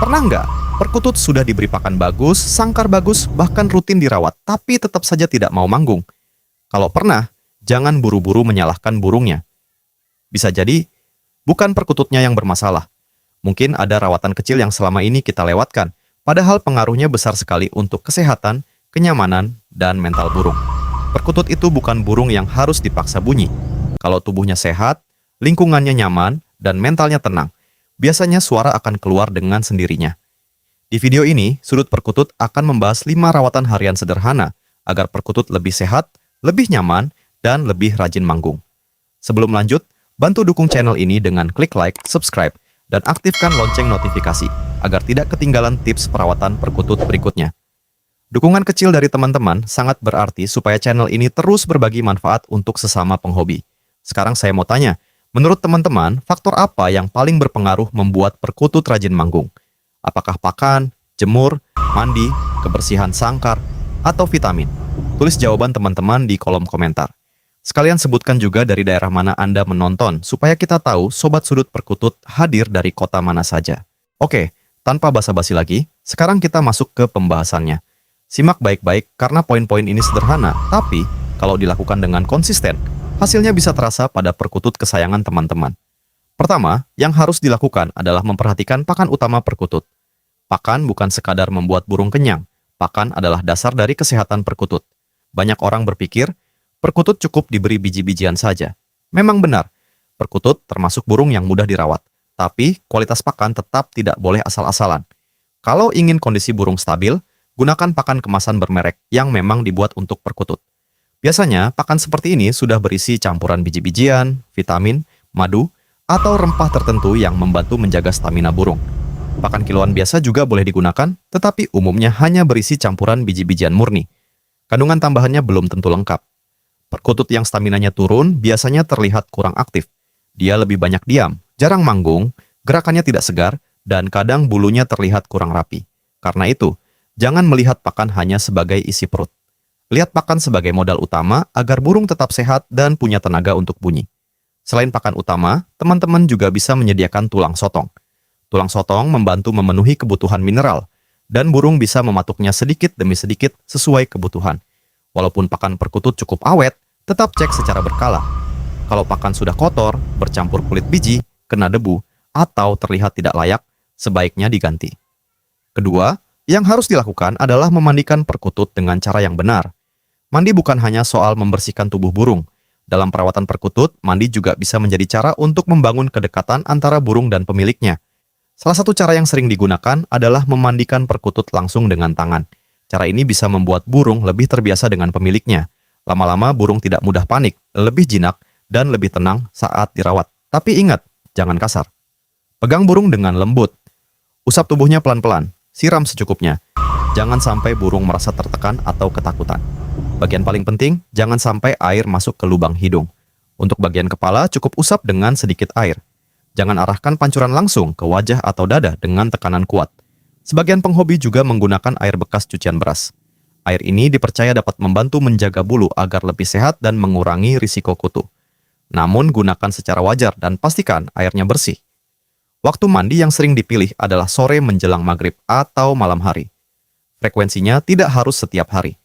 Pernah nggak perkutut sudah diberi pakan bagus, sangkar bagus, bahkan rutin dirawat, tapi tetap saja tidak mau manggung? Kalau pernah, jangan buru-buru menyalahkan burungnya. Bisa jadi bukan perkututnya yang bermasalah. Mungkin ada rawatan kecil yang selama ini kita lewatkan, padahal pengaruhnya besar sekali untuk kesehatan, kenyamanan, dan mental burung. Perkutut itu bukan burung yang harus dipaksa bunyi. Kalau tubuhnya sehat, lingkungannya nyaman, dan mentalnya tenang, biasanya suara akan keluar dengan sendirinya. Di video ini, Sudut Perkutut akan membahas 5 rawatan harian sederhana agar perkutut lebih sehat, lebih nyaman, dan lebih rajin manggung. Sebelum lanjut, bantu dukung channel ini dengan klik like, subscribe, dan aktifkan lonceng notifikasi agar tidak ketinggalan tips perawatan perkutut berikutnya. Dukungan kecil dari teman-teman sangat berarti supaya channel ini terus berbagi manfaat untuk sesama penghobi. Sekarang saya mau tanya, menurut teman-teman, faktor apa yang paling berpengaruh membuat perkutut rajin manggung? Apakah pakan, jemur, mandi, kebersihan sangkar, atau vitamin? Tulis jawaban teman-teman di kolom komentar. Sekalian sebutkan juga dari daerah mana Anda menonton, supaya kita tahu Sobat Sudut Perkutut hadir dari kota mana saja. Oke, tanpa basa-basi lagi, sekarang kita masuk ke pembahasannya. Simak baik-baik karena poin-poin ini sederhana, tapi kalau dilakukan dengan konsisten, hasilnya bisa terasa pada perkutut kesayangan teman-teman. Pertama, yang harus dilakukan adalah memperhatikan pakan utama perkutut. Pakan bukan sekadar membuat burung kenyang, pakan adalah dasar dari kesehatan perkutut. Banyak orang berpikir, perkutut cukup diberi biji-bijian saja. Memang benar, perkutut termasuk burung yang mudah dirawat, tapi kualitas pakan tetap tidak boleh asal-asalan. Kalau ingin kondisi burung stabil, gunakan pakan kemasan bermerek yang memang dibuat untuk perkutut. Biasanya, pakan seperti ini sudah berisi campuran biji-bijian, vitamin, madu, atau rempah tertentu yang membantu menjaga stamina burung. Pakan kiloan biasa juga boleh digunakan, tetapi umumnya hanya berisi campuran biji-bijian murni. Kandungan tambahannya belum tentu lengkap. Perkutut yang staminanya turun biasanya terlihat kurang aktif. Dia lebih banyak diam, jarang manggung, gerakannya tidak segar, dan kadang bulunya terlihat kurang rapi. Karena itu, jangan melihat pakan hanya sebagai isi perut. Lihat pakan sebagai modal utama agar burung tetap sehat dan punya tenaga untuk bunyi. Selain pakan utama, teman-teman juga bisa menyediakan tulang sotong. Tulang sotong membantu memenuhi kebutuhan mineral, dan burung bisa mematuknya sedikit demi sedikit sesuai kebutuhan. Walaupun pakan perkutut cukup awet, tetap cek secara berkala. Kalau pakan sudah kotor, bercampur kulit biji, kena debu, atau terlihat tidak layak, sebaiknya diganti. Kedua, yang harus dilakukan adalah memandikan perkutut dengan cara yang benar. Mandi bukan hanya soal membersihkan tubuh burung. Dalam perawatan perkutut, mandi juga bisa menjadi cara untuk membangun kedekatan antara burung dan pemiliknya. Salah satu cara yang sering digunakan adalah memandikan perkutut langsung dengan tangan. Cara ini bisa membuat burung lebih terbiasa dengan pemiliknya. Lama-lama burung tidak mudah panik, lebih jinak, dan lebih tenang saat dirawat. Tapi ingat, jangan kasar. Pegang burung dengan lembut. Usap tubuhnya pelan-pelan. Siram secukupnya. Jangan sampai burung merasa tertekan atau ketakutan. Bagian paling penting, jangan sampai air masuk ke lubang hidung. Untuk bagian kepala, cukup usap dengan sedikit air. Jangan arahkan pancuran langsung ke wajah atau dada dengan tekanan kuat. Sebagian penghobi juga menggunakan air bekas cucian beras. Air ini dipercaya dapat membantu menjaga bulu agar lebih sehat dan mengurangi risiko kutu. Namun, gunakan secara wajar dan pastikan airnya bersih. Waktu mandi yang sering dipilih adalah sore menjelang maghrib atau malam hari. Frekuensinya tidak harus setiap hari.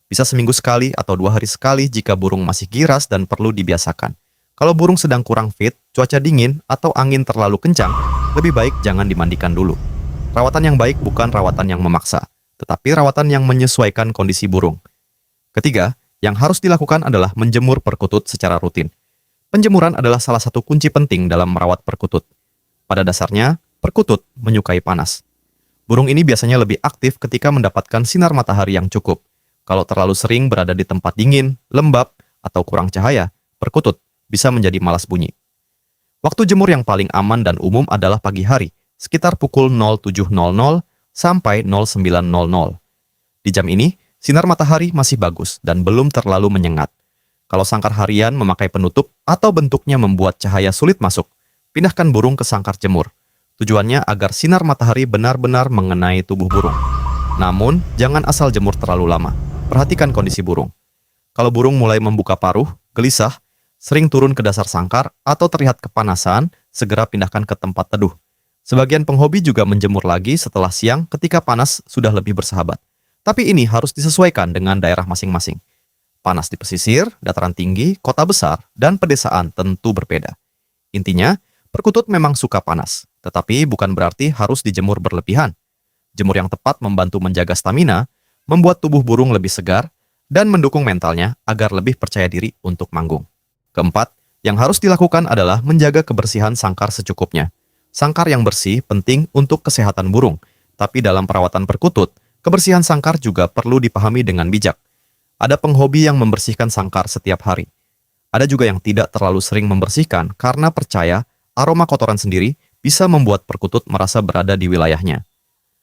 Bisa seminggu sekali atau 2 hari sekali jika burung masih giras dan perlu dibiasakan. Kalau burung sedang kurang fit, cuaca dingin, atau angin terlalu kencang, lebih baik jangan dimandikan dulu. Rawatan yang baik bukan rawatan yang memaksa, tetapi rawatan yang menyesuaikan kondisi burung. Ketiga, yang harus dilakukan adalah menjemur perkutut secara rutin. Penjemuran adalah salah satu kunci penting dalam merawat perkutut. Pada dasarnya, perkutut menyukai panas. Burung ini biasanya lebih aktif ketika mendapatkan sinar matahari yang cukup. Kalau terlalu sering berada di tempat dingin, lembab, atau kurang cahaya, perkutut bisa menjadi malas bunyi. Waktu jemur yang paling aman dan umum adalah pagi hari, sekitar pukul 07.00 sampai 09.00. Di jam ini, sinar matahari masih bagus dan belum terlalu menyengat. Kalau sangkar harian memakai penutup atau bentuknya membuat cahaya sulit masuk, pindahkan burung ke sangkar jemur. Tujuannya agar sinar matahari benar-benar mengenai tubuh burung. Namun, jangan asal jemur terlalu lama. Perhatikan kondisi burung. Kalau burung mulai membuka paruh, gelisah, sering turun ke dasar sangkar, atau terlihat kepanasan, segera pindahkan ke tempat teduh. Sebagian penghobi juga menjemur lagi setelah siang ketika panas sudah lebih bersahabat. Tapi ini harus disesuaikan dengan daerah masing-masing. Panas di pesisir, dataran tinggi, kota besar, dan pedesaan tentu berbeda. Intinya, perkutut memang suka panas, tetapi bukan berarti harus dijemur berlebihan. Jemur yang tepat membantu menjaga stamina, membuat tubuh burung lebih segar, dan mendukung mentalnya agar lebih percaya diri untuk manggung. Keempat, yang harus dilakukan adalah menjaga kebersihan sangkar secukupnya. Sangkar yang bersih penting untuk kesehatan burung, tapi dalam perawatan perkutut, kebersihan sangkar juga perlu dipahami dengan bijak. Ada penghobi yang membersihkan sangkar setiap hari. Ada juga yang tidak terlalu sering membersihkan karena percaya aroma kotoran sendiri bisa membuat perkutut merasa berada di wilayahnya.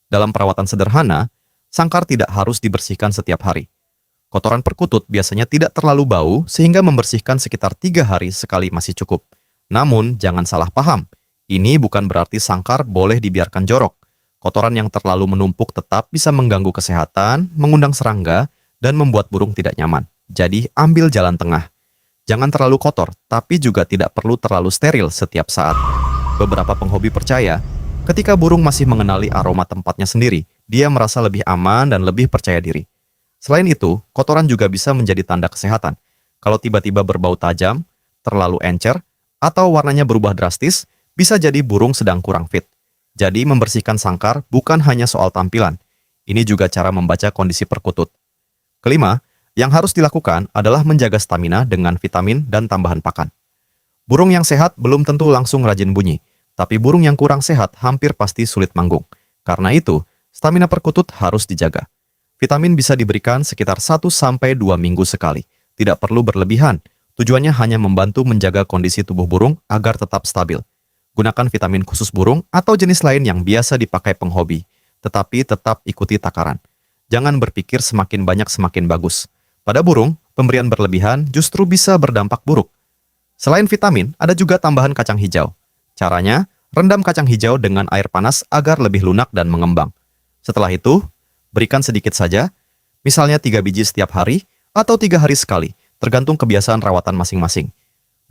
Dalam perawatan sederhana, sangkar tidak harus dibersihkan setiap hari. Kotoran perkutut biasanya tidak terlalu bau sehingga membersihkan sekitar 3 hari sekali masih cukup. Namun, jangan salah paham. Ini bukan berarti sangkar boleh dibiarkan jorok. Kotoran yang terlalu menumpuk tetap bisa mengganggu kesehatan, mengundang serangga, dan membuat burung tidak nyaman. Jadi, ambil jalan tengah. Jangan terlalu kotor, tapi juga tidak perlu terlalu steril setiap saat. Beberapa penghobi percaya, ketika burung masih mengenali aroma tempatnya sendiri, dia merasa lebih aman dan lebih percaya diri. Selain itu, kotoran juga bisa menjadi tanda kesehatan. Kalau tiba-tiba berbau tajam, terlalu encer, atau warnanya berubah drastis, bisa jadi burung sedang kurang fit. Jadi, membersihkan sangkar bukan hanya soal tampilan. Ini juga cara membaca kondisi perkutut. Kelima, yang harus dilakukan adalah menjaga stamina dengan vitamin dan tambahan pakan. Burung yang sehat belum tentu langsung rajin bunyi, tapi burung yang kurang sehat hampir pasti sulit manggung. Karena itu, stamina perkutut harus dijaga. Vitamin bisa diberikan sekitar 1-2 minggu sekali. Tidak perlu berlebihan. Tujuannya hanya membantu menjaga kondisi tubuh burung agar tetap stabil. Gunakan vitamin khusus burung atau jenis lain yang biasa dipakai penghobi, tetapi tetap ikuti takaran. Jangan berpikir semakin banyak semakin bagus. Pada burung, pemberian berlebihan justru bisa berdampak buruk. Selain vitamin, ada juga tambahan kacang hijau. Caranya, rendam kacang hijau dengan air panas agar lebih lunak dan mengembang. Setelah itu, berikan sedikit saja, misalnya 3 biji setiap hari atau 3 hari sekali, tergantung kebiasaan rawatan masing-masing.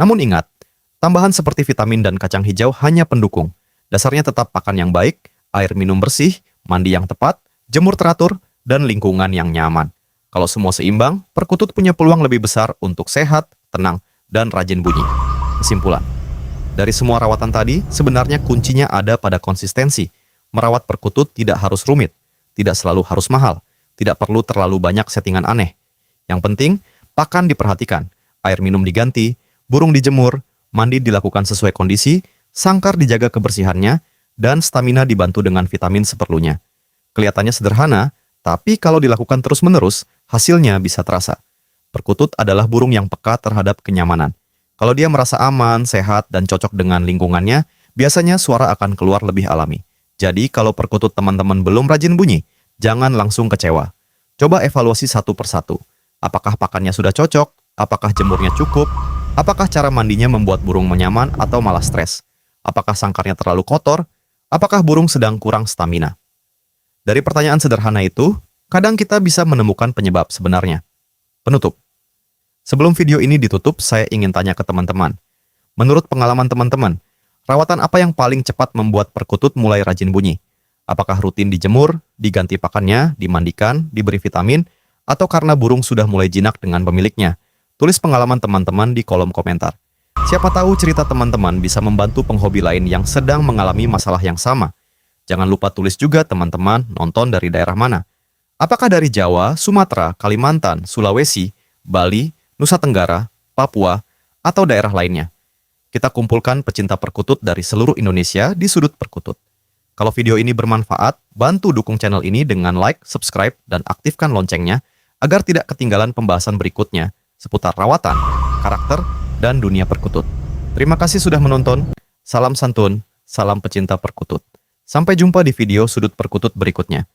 Namun ingat, tambahan seperti vitamin dan kacang hijau hanya pendukung. Dasarnya tetap pakan yang baik, air minum bersih, mandi yang tepat, jemur teratur, dan lingkungan yang nyaman. Kalau semua seimbang, perkutut punya peluang lebih besar untuk sehat, tenang, dan rajin bunyi. Kesimpulan, dari semua rawatan tadi, sebenarnya kuncinya ada pada konsistensi. Merawat perkutut tidak harus rumit. Tidak selalu harus mahal, tidak perlu terlalu banyak settingan aneh. Yang penting, pakan diperhatikan, air minum diganti, burung dijemur, mandi dilakukan sesuai kondisi, sangkar dijaga kebersihannya, dan stamina dibantu dengan vitamin seperlunya. Kelihatannya sederhana, tapi kalau dilakukan terus-menerus, hasilnya bisa terasa. Perkutut adalah burung yang peka terhadap kenyamanan. Kalau dia merasa aman, sehat, dan cocok dengan lingkungannya, biasanya suara akan keluar lebih alami. Jadi, kalau perkutut teman-teman belum rajin bunyi, jangan langsung kecewa. Coba evaluasi satu persatu. Apakah pakannya sudah cocok? Apakah jemurnya cukup? Apakah cara mandinya membuat burung nyaman atau malah stres? Apakah sangkarnya terlalu kotor? Apakah burung sedang kurang stamina? Dari pertanyaan sederhana itu, kadang kita bisa menemukan penyebab sebenarnya. Penutup. Sebelum video ini ditutup, saya ingin tanya ke teman-teman. Menurut pengalaman teman-teman, rawatan apa yang paling cepat membuat perkutut mulai rajin bunyi? Apakah rutin dijemur, diganti pakannya, dimandikan, diberi vitamin, atau karena burung sudah mulai jinak dengan pemiliknya? Tulis pengalaman teman-teman di kolom komentar. Siapa tahu cerita teman-teman bisa membantu penghobi lain yang sedang mengalami masalah yang sama. Jangan lupa tulis juga teman-teman nonton dari daerah mana. Apakah dari Jawa, Sumatera, Kalimantan, Sulawesi, Bali, Nusa Tenggara, Papua, atau daerah lainnya? Kita kumpulkan pecinta perkutut dari seluruh Indonesia di sudut perkutut. Kalau video ini bermanfaat, bantu dukung channel ini dengan like, subscribe, dan aktifkan loncengnya agar tidak ketinggalan pembahasan berikutnya seputar rawatan, karakter, dan dunia perkutut. Terima kasih sudah menonton. Salam santun, salam pecinta perkutut. Sampai jumpa di video sudut perkutut berikutnya.